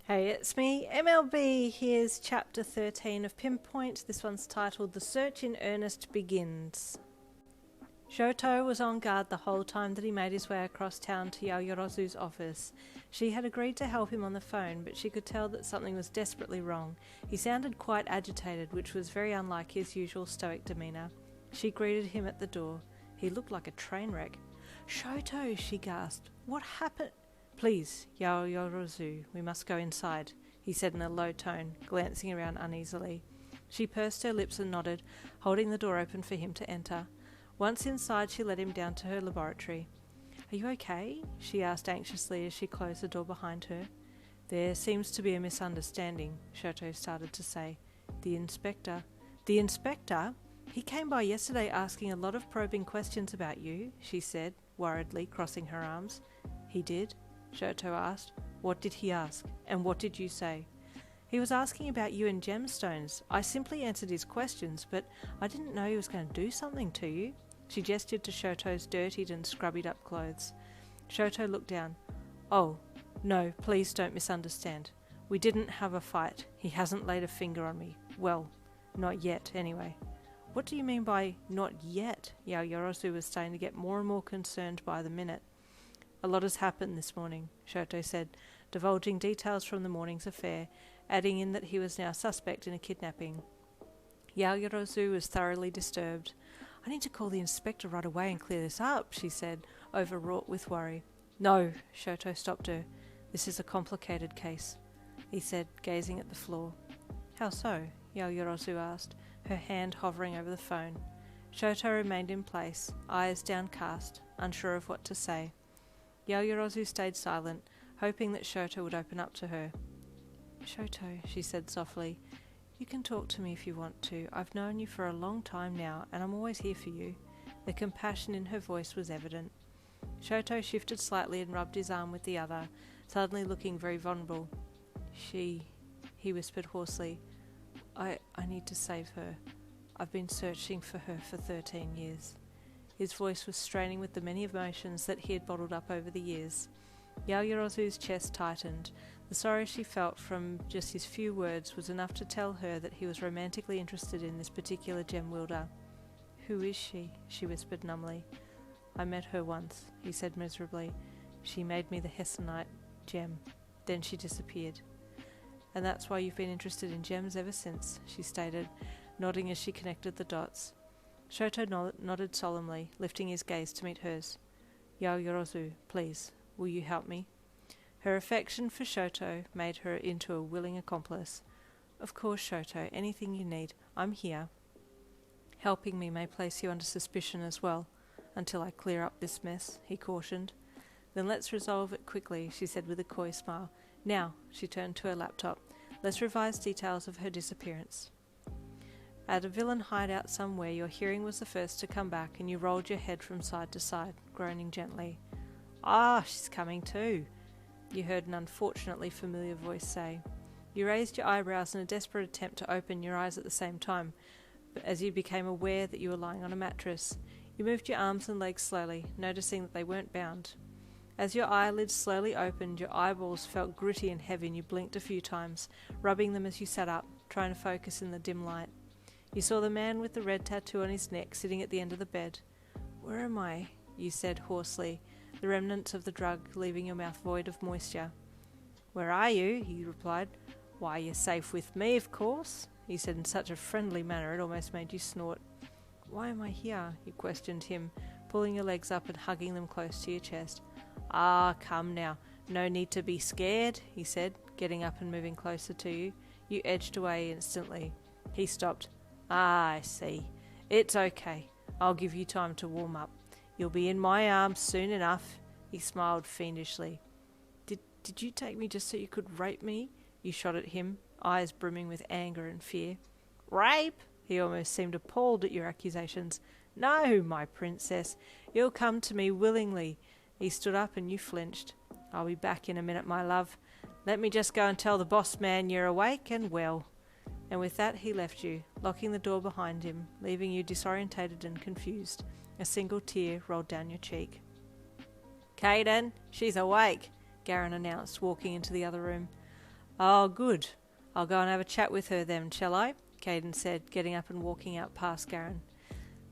Hey, it's me, MLB. Here's chapter 13 of Pinpoint. This one's titled The Search in Earnest Begins. Shoto was on guard the whole time that he made his way across town to Yaoyorozu's office. She had agreed to help him on the phone, but she could tell that something was desperately wrong. He sounded quite agitated, which was very unlike his usual stoic demeanour. She greeted him at the door. He looked like a train wreck. "Shoto," she gasped. "What happened?" "Please, Yaoyorozu, we must go inside," he said in a low tone, glancing around uneasily. She pursed her lips and nodded, holding the door open for him to enter. Once inside, she led him down to her laboratory. "Are you okay?" she asked anxiously as she closed the door behind her. "There seems to be a misunderstanding," Shoto started to say. "The inspector—" "The inspector? He came by yesterday asking a lot of probing questions about you," she said, worriedly crossing her arms. "He did?" Shoto asked. "What did he ask? And what did you say?" "He was asking about you and gemstones. I simply answered his questions, but I didn't know he was going to do something to you." She gestured to Shoto's dirtied and scrubbied up clothes. Shoto looked down. "Oh, no, please don't misunderstand. We didn't have a fight. He hasn't laid a finger on me. Well, not yet, anyway." "What do you mean by not yet?" Yaoyorozu was starting to get more and more concerned by the minute. "A lot has happened this morning," Shoto said, divulging details from the morning's affair, adding in that he was now suspect in a kidnapping. Yaoyorozu was thoroughly disturbed. "I need to call the inspector right away and clear this up," she said, overwrought with worry. "No," Shoto stopped her. "This is a complicated case," he said, gazing at the floor. "How so?" Yaoyorozu asked, her hand hovering over the phone. Shoto remained in place, eyes downcast, unsure of what to say. Yaoyorozu stayed silent, hoping that Shoto would open up to her. "Shoto," she said softly, "you can talk to me if you want to. I've known you for a long time now, and I'm always here for you." The compassion in her voice was evident. Shoto shifted slightly and rubbed his arm with the other, suddenly looking very vulnerable. He whispered hoarsely. I need to save her. I've been searching for her for 13 years. His voice was straining with the many emotions that he had bottled up over the years. Yaoyorozu's chest tightened. The sorrow she felt from just his few words was enough to tell her that he was romantically interested in this particular gem wielder. "Who is she?" she whispered numbly. "I met her once," he said miserably. "She made me the Hessonite gem. Then she disappeared." "And that's why you've been interested in gems ever since," she stated, nodding as she connected the dots. Shoto nodded solemnly, lifting his gaze to meet hers. "Yaoyorozu, please, will you help me?" Her affection for Shoto made her into a willing accomplice. "Of course, Shoto, anything you need. I'm here." "Helping me may place you under suspicion as well, until I clear up this mess," he cautioned. "Then let's resolve it quickly," she said with a coy smile. "Now," she turned to her laptop, "let's revise details of her disappearance. At a villain hideout somewhere, your hearing was the first to come back, and you rolled your head from side to side, groaning gently. 'Ah, she's coming too,' you heard an unfortunately familiar voice say. You raised your eyebrows in a desperate attempt to open your eyes at the same time, but as you became aware that you were lying on a mattress, you moved your arms and legs slowly, noticing that they weren't bound. As your eyelids slowly opened, your eyeballs felt gritty and heavy, and you blinked a few times, rubbing them as you sat up, trying to focus in the dim light. You saw the man with the red tattoo on his neck sitting at the end of the bed. 'Where am I?' you said hoarsely, the remnants of the drug leaving your mouth void of moisture. 'Where are you?' he replied. 'Why, you're safe with me, of course,' he said in such a friendly manner it almost made you snort. 'Why am I here?' you questioned him, pulling your legs up and hugging them close to your chest. 'Ah, come now, no need to be scared,' he said, getting up and moving closer to you. You edged away instantly. He stopped. 'Ah, I see. It's okay. I'll give you time to warm up. You'll be in my arms soon enough.' He smiled fiendishly. Did you take me just so you could rape me?" You shot at him, eyes brimming with anger and fear. "Rape?" He almost seemed appalled at your accusations. "No, my princess. You'll come to me willingly." He stood up and you flinched. "I'll be back in a minute, my love. Let me just go and tell the boss man you're awake and well." And with that he left you, locking the door behind him, leaving you disorientated and confused. A single tear rolled down your cheek. "Kaden, she's awake," Garen announced, walking into the other room. Oh, good. I'll go and have a chat with her then, shall I? Caden said, getting up and walking out past Garen.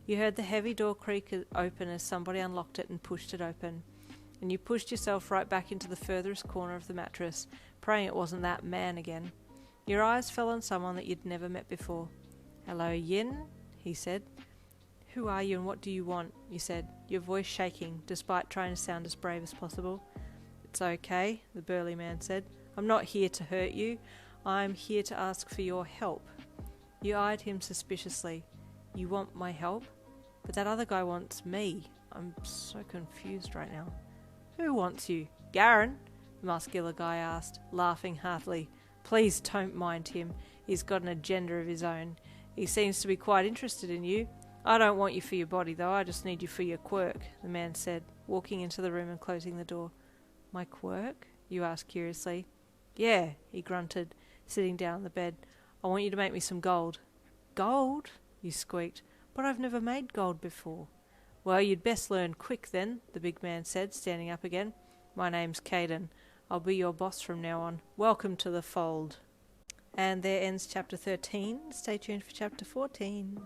You heard the heavy door creak open as somebody unlocked it and pushed it open, and you pushed yourself right back into the furthest corner of the mattress, praying it wasn't that man again. Your eyes fell on someone that you'd never met before. Hello, Yin, he said. Who are you and what do you want? You said, your voice shaking, despite trying to sound as brave as possible. It's okay, the burly man said. I'm not here to hurt you. I'm here to ask for your help. You eyed him suspiciously. You want my help? But that other guy wants me. I'm so confused right now. Who wants you? Garen? The muscular guy asked, laughing heartily. Please don't mind him. He's got an agenda of his own. He seems to be quite interested in you. I don't want you for your body, though. I just need you for your quirk, the man said, walking into the room and closing the door. My quirk? You asked curiously. Yeah, he grunted, sitting down on the bed. I want you to make me some gold. Gold? You squeaked. But I've never made gold before. Well, you'd best learn quick then, the big man said, standing up again. My name's Caden. I'll be your boss from now on. Welcome to the fold. And there ends chapter 13. Stay tuned for chapter 14.